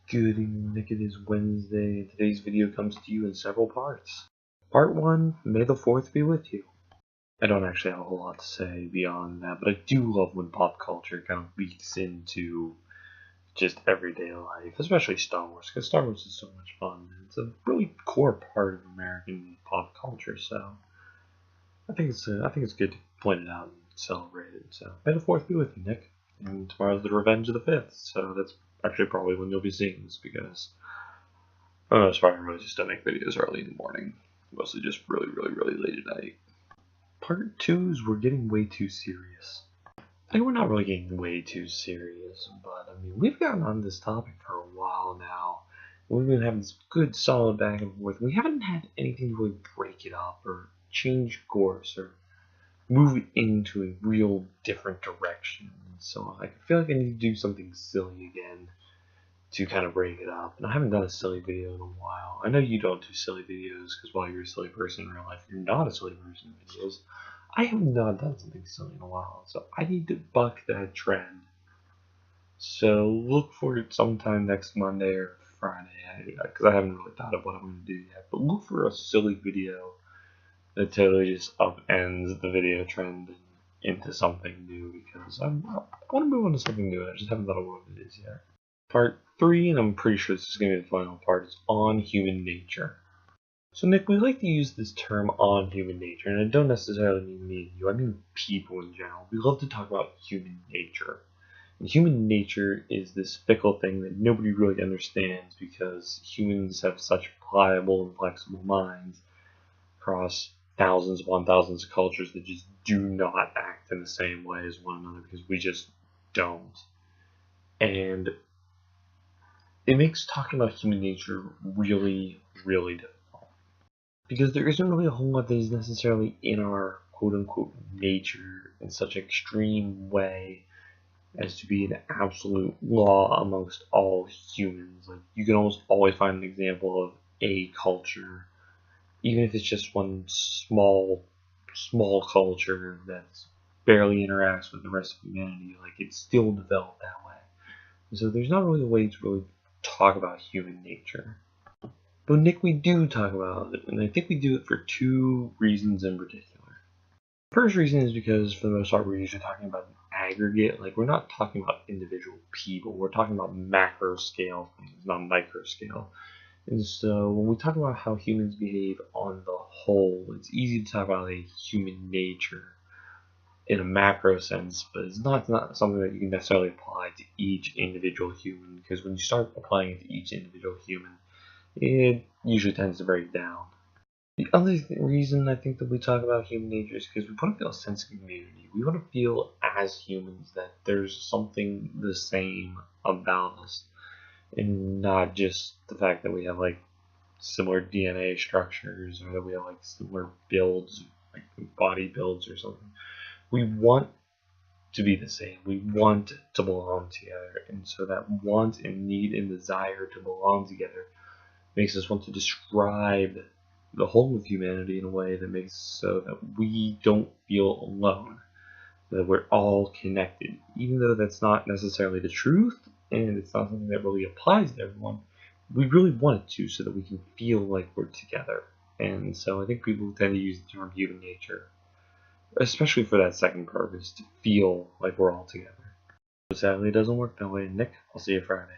Good evening, Nick. It is Wednesday, and today's video comes to you in several parts. Part 1, May the 4th be with you. I don't actually have a whole lot to say beyond that, but I do love when pop culture kind of leaks into just everyday life, especially Star Wars, because Star Wars is so much fun. It's a really core part of American pop culture, so I think it's good to point it out and celebrate it. So May the 4th be with you, Nick. And tomorrow's the Revenge of the 5th, so that's actually probably when you'll be seeing this, because for the most part, I really just don't make videos early in the morning. Mostly just really late at night. Part 2 is we're getting way too serious. We're not really getting way too serious, but I mean, we've gotten on this topic for a while now. We've been having this good solid back and forth. We haven't had anything to really break it up or change course or move it into a real different direction. So I feel like I need to do something silly again to kind of break it up. And I haven't done a silly video in a while. I know you don't do silly videos because while you're a silly person in real life, you're not a silly person in videos. I have not done something silly in a while, so I need to buck that trend. So look for it sometime next Monday or Friday, because I haven't really thought of what I'm going to do yet. But look for a silly video that totally just upends the video trend into something new, because I want to move on to something new. I just haven't thought of what it is yet. Part 3, and I'm pretty sure this is going to be the final part, is on human nature. So Nick, we like to use this term on human nature, and I don't necessarily mean me and you, I mean people in general. We love to talk about human nature. And human nature is this fickle thing that nobody really understands because humans have such pliable and flexible minds across thousands upon thousands of cultures that just do not act in the same way as one another because we just don't. And it makes talking about human nature really difficult. Because there isn't really a whole lot that is necessarily in our quote-unquote nature in such an extreme way as to be an absolute law amongst all humans. Like, you can almost always find an example of a culture, even if it's just one small culture that barely interacts with the rest of humanity. Like, it's still developed that way. And so there's not really a way to really talk about human nature. But Nick, we do talk about it, and I think we do it for 2 reasons in particular. The first reason is because, for the most part, we're usually talking about an aggregate. Like, we're not talking about individual people. We're talking about macro scale things, not micro scale. And so when we talk about how humans behave on the whole, it's easy to talk about a human nature in a macro sense, but it's not something that you can necessarily apply to each individual human, because when you start applying it to each individual human, it usually tends to break down. The other reason I think that we talk about human nature is because we want to feel a sense of community. We want to feel as humans that there's something the same about us, and not just the fact that we have like similar DNA structures or that we have like similar builds, like body builds or something. We want to be the same. We want to belong together, and so that want and need and desire to belong together makes us want to describe the whole of humanity in a way that makes so that we don't feel alone, that we're all connected, even though that's not necessarily the truth and it's not something that really applies to everyone. We really want it to, so that we can feel like we're together. And so I think people tend to use the term human nature, especially for that second purpose, to feel like we're all together. But sadly, it doesn't work that way. Nick, I'll see you Friday.